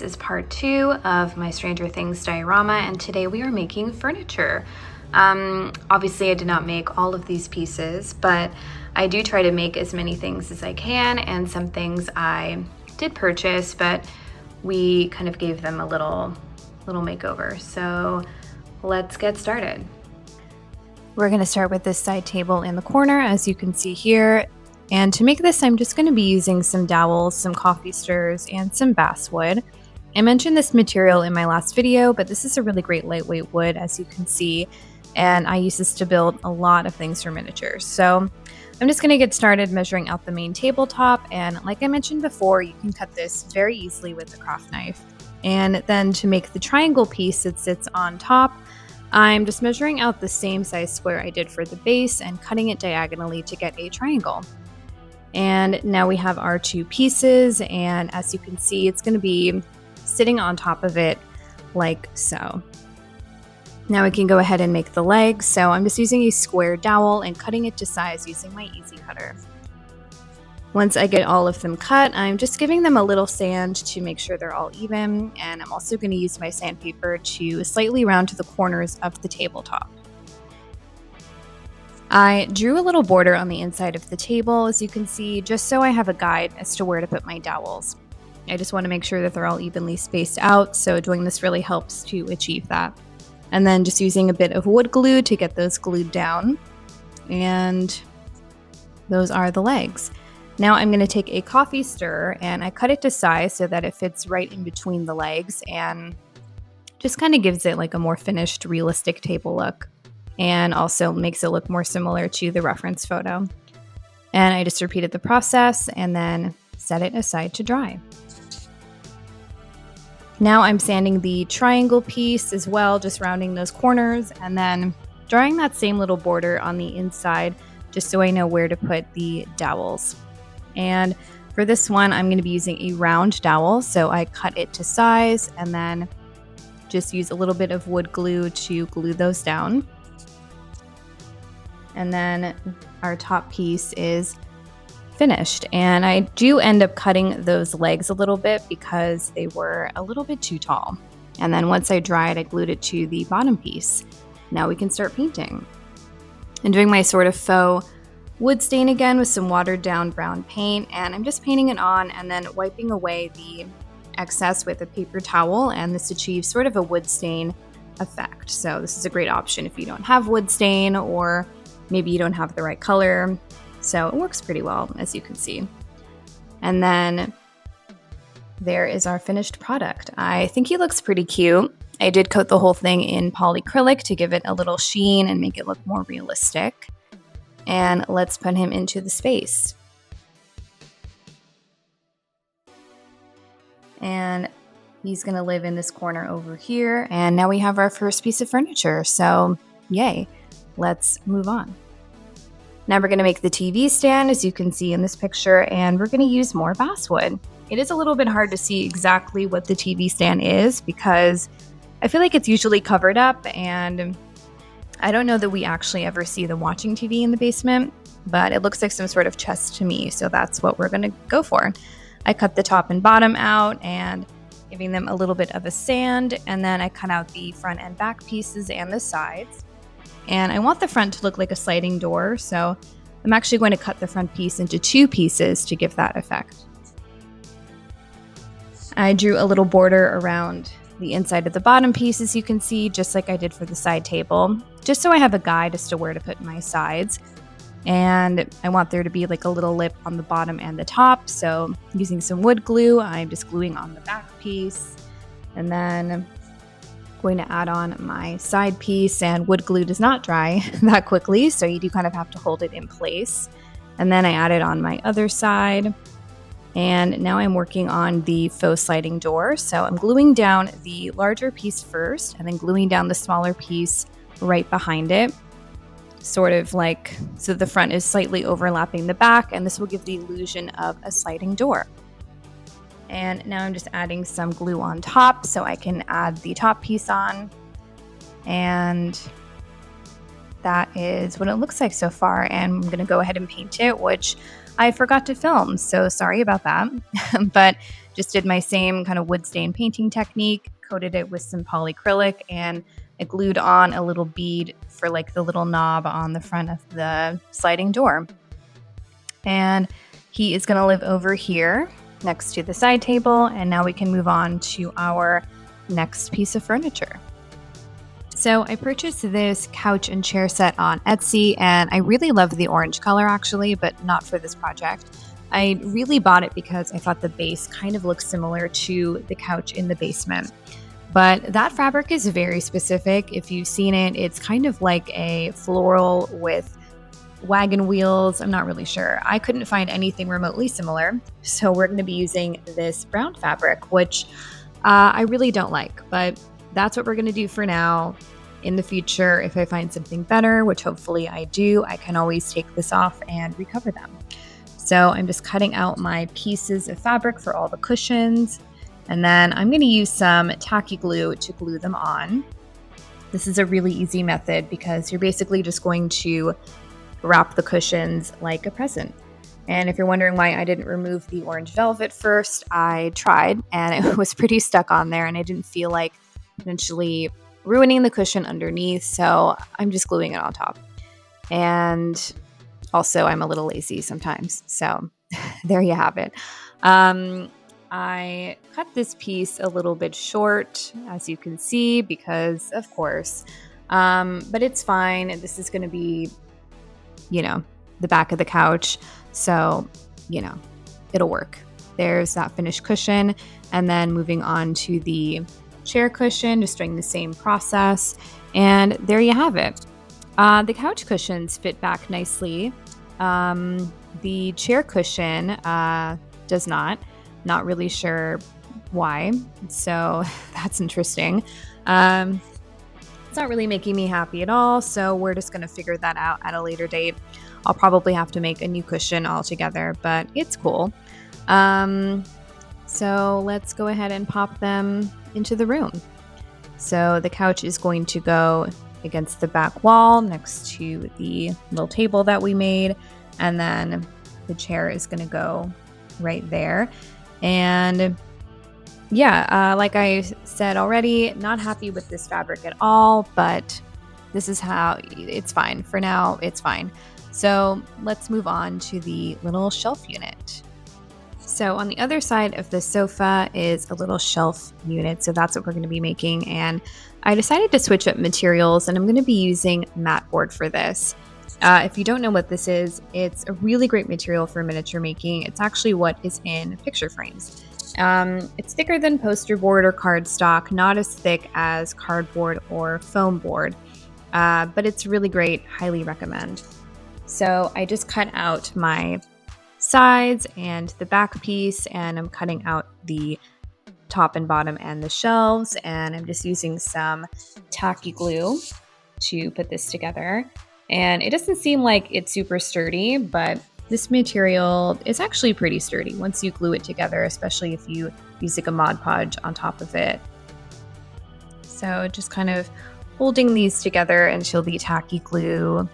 This is part 2 of my Stranger Things diorama, and today we are making furniture. Obviously I did not make all of these pieces, but I do try to make as many things as I can, and some things I did purchase, but we kind of gave them a little makeover. So let's get started. We're going to start with this side table in the corner, as you can see here. And to make this, I'm just going to be using some dowels, some coffee stirs, and some basswood. I mentioned this material in my last video, but this is a really great lightweight wood, as you can see, and I use this to build a lot of things for miniatures. So I'm just going to get started measuring out the main tabletop, and like I mentioned before, you can cut this very easily with a craft knife. And then to make the triangle piece that sits on top, I'm just measuring out the same size square I did for the base and cutting it diagonally to get a triangle. And now we have our two pieces, and as you can see, it's going to be sitting on top of it like so. Now we can go ahead and make the legs. So I'm just using a square dowel and cutting it to size using my easy cutter. Once I get all of them cut, I'm just giving them a little sand to make sure they're all even, and I'm also going to use my sandpaper to slightly round to the corners of the tabletop. I drew a little border on the inside of the table, as you can see, just so I have a guide as to where to put my dowels. I just want to make sure that they're all evenly spaced out, so doing this really helps to achieve that. And then just using a bit of wood glue to get those glued down. And those are the legs. Now I'm going to take a coffee stirrer and I cut it to size so that it fits right in between the legs and just kind of gives it like a more finished, realistic table look. And also makes it look more similar to the reference photo. And I just repeated the process and then set it aside to dry. Now I'm sanding the triangle piece as well, just rounding those corners, and then drawing that same little border on the inside just so I know where to put the dowels. And for this one, I'm going to be using a round dowel, so I cut it to size and then just use a little bit of wood glue to glue those down. And then our top piece is finished. And I do end up cutting those legs a little bit because they were a little bit too tall. And then once I dried, I glued it to the bottom piece. Now we can start painting. I'm doing my sort of faux wood stain again with some watered down brown paint, and I'm just painting it on and then wiping away the excess with a paper towel, and this achieves sort of a wood stain effect. So this is a great option if you don't have wood stain, or maybe you don't have the right color. So it works pretty well, as you can see. And then there is our finished product. I think he looks pretty cute. I did coat the whole thing in polyacrylic to give it a little sheen and make it look more realistic. And let's put him into the space. And he's gonna live in this corner over here. And now we have our first piece of furniture, so yay. Let's move on. Now we're going to make the TV stand, as you can see in this picture, and we're going to use more basswood. It is a little bit hard to see exactly what the TV stand is because I feel like it's usually covered up, and I don't know that we actually ever see them watching TV in the basement, but it looks like some sort of chest to me, so that's what we're going to go for. I cut the top and bottom out and giving them a little bit of a sand, and then I cut out the front and back pieces and the sides. And I want the front to look like a sliding door, so I'm actually going to cut the front piece into two pieces to give that effect. I drew a little border around the inside of the bottom piece, as you can see, just like I did for the side table, just so I have a guide as to where to put my sides. And I want there to be like a little lip on the bottom and the top, so using some wood glue, I'm just gluing on the back piece, and then going to add on my side piece, and wood glue does not dry that quickly, so you do kind of have to hold it in place. And then I added on my other side, and now I'm working on the faux sliding door. So I'm gluing down the larger piece first and then gluing down the smaller piece right behind it, sort of like so the front is slightly overlapping the back, and this will give the illusion of a sliding door. And now I'm just adding some glue on top so I can add the top piece on. And that is what it looks like so far. And I'm going to go ahead and paint it, which I forgot to film. So sorry about that. But just did my same kind of wood stain painting technique, coated it with some polyacrylic, and I glued on a little bead for like the little knob on the front of the sliding door. And he is going to live over here next to the side table. And now we can move on to our next piece of furniture. So I purchased this couch and chair set on Etsy, and I really love the orange color actually, but not for this project. I really bought it because I thought the base kind of looks similar to the couch in the basement. But that fabric is very specific. If you've seen it, it's kind of like a floral with wagon wheels. I'm not really sure. I couldn't find anything remotely similar. So we're going to be using this brown fabric, which I really don't like, but that's what we're going to do for now. In the future, if I find something better, which hopefully I do, I can always take this off and recover them. So I'm just cutting out my pieces of fabric for all the cushions. And then I'm going to use some tacky glue to glue them on. This is a really easy method because you're basically just going to wrap the cushions like a present. And if you're wondering why I didn't remove the orange velvet first, I tried and it was pretty stuck on there and I didn't feel like potentially ruining the cushion underneath, so I'm just gluing it on top. And also I'm a little lazy sometimes, so there you have it. I cut this piece a little bit short, as you can see, because of course, but it's fine. This is going to be, the back of the couch, so, it'll work. There's that finished cushion, and then moving on to the chair cushion, just doing the same process, and there you have it. The couch cushions fit back nicely. The chair cushion does not really sure why, so that's interesting. It's not really making me happy at all, so we're just going to figure that out at a later date. I'll probably have to make a new cushion altogether, but it's cool. So let's go ahead and pop them into the room. So the couch is going to go against the back wall next to the little table that we made. And then the chair is going to go right there. And yeah, like I said already, not happy with this fabric at all, but this is how it's fine. For now, it's fine. So let's move on to the little shelf unit. So on the other side of the sofa is a little shelf unit. So that's what we're going to be making. And I decided to switch up materials and I'm going to be using mat board for this. If you don't know what this is, it's a really great material for miniature making. It's actually what is in picture frames. It's thicker than poster board or cardstock, not as thick as cardboard or foam board, but it's really great. Highly recommend. So I just cut out my sides and the back piece, and I'm cutting out the top and bottom and the shelves, and I'm just using some tacky glue to put this together. And it doesn't seem like it's super sturdy, but this material is actually pretty sturdy once you glue it together, especially if you use like a Mod Podge on top of it. So just kind of holding these together until the tacky glue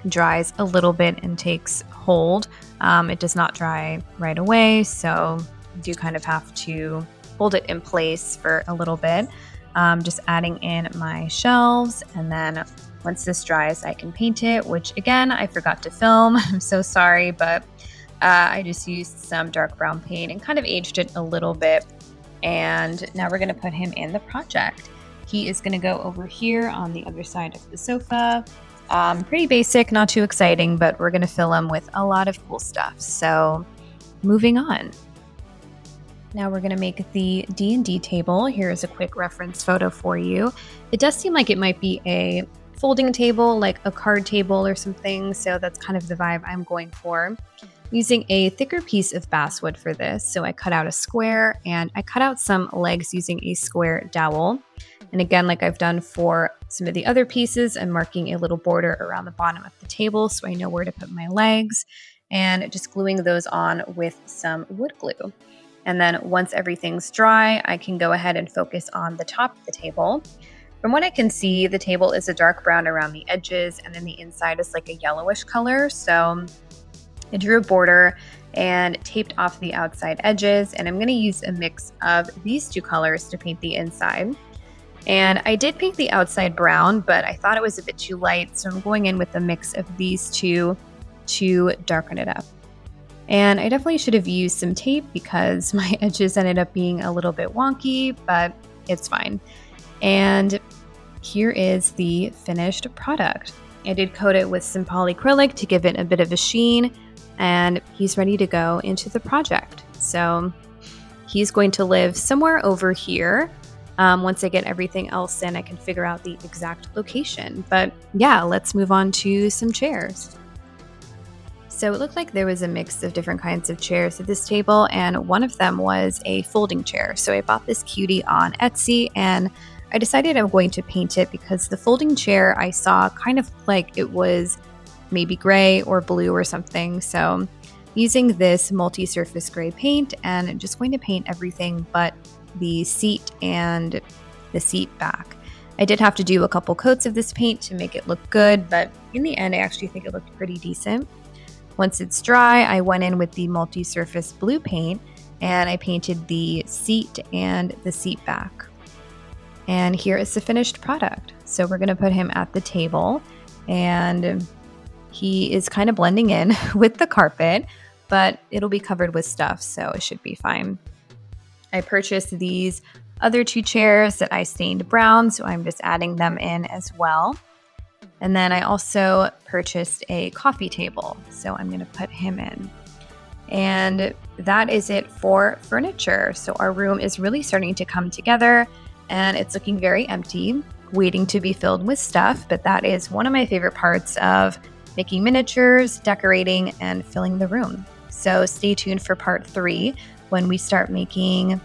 dries a little bit and takes hold. It does not dry right away, so you do kind of have to hold it in place for a little bit. Just adding in my shelves, and then once this dries, I can paint it, which again, I forgot to film. I'm so sorry, but I just used some dark brown paint and kind of aged it a little bit. And now we're gonna put him in the project. He is gonna go over here on the other side of the sofa. Pretty basic, not too exciting, but we're gonna fill him with a lot of cool stuff. So moving on. Now we're gonna make the D&D table. Here's a quick reference photo for you. It does seem like it might be a folding table, like a card table or something. So that's kind of the vibe I'm going for. Using a thicker piece of basswood for this. So I cut out a square and I cut out some legs using a square dowel. And again, like I've done for some of the other pieces, I'm marking a little border around the bottom of the table so I know where to put my legs, and just gluing those on with some wood glue. And then once everything's dry, I can go ahead and focus on the top of the table. From what I can see, the table is a dark brown around the edges, and then the inside is like a yellowish color. So I drew a border and taped off the outside edges, and I'm going to use a mix of these two colors to paint the inside. And I did paint the outside brown, but I thought it was a bit too light, so I'm going in with a mix of these two to darken it up. And I definitely should have used some tape because my edges ended up being a little bit wonky, but it's fine. And here is the finished product. I did coat it with some polyacrylic to give it a bit of a sheen, and he's ready to go into the project. So he's going to live somewhere over here. Once I get everything else in, I can figure out the exact location. But yeah, let's move on to some chairs. So it looked like there was a mix of different kinds of chairs at this table, and one of them was a folding chair. So I bought this cutie on Etsy, and I decided I'm going to paint it because the folding chair I saw kind of like it was maybe gray or blue or something. So using this multi-surface gray paint, and I'm just going to paint everything but the seat and the seat back. I did have to do a couple coats of this paint to make it look good, but in the end I actually think it looked pretty decent. Once it's dry, I went in with the multi-surface blue paint and I painted the seat and the seat back. And here is the finished product. So we're going to put him at the table, and he is kind of blending in with the carpet, but it'll be covered with stuff, so it should be fine. I purchased these other two chairs that I stained brown, so I'm just adding them in as well. And then I also purchased a coffee table, so I'm going to put him in. And that is it for furniture. So our room is really starting to come together, and it's looking very empty, waiting to be filled with stuff. But that is one of my favorite parts of making miniatures, decorating, and filling the room. So stay tuned for part 3 when we start making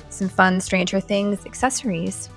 some fun Stranger Things accessories.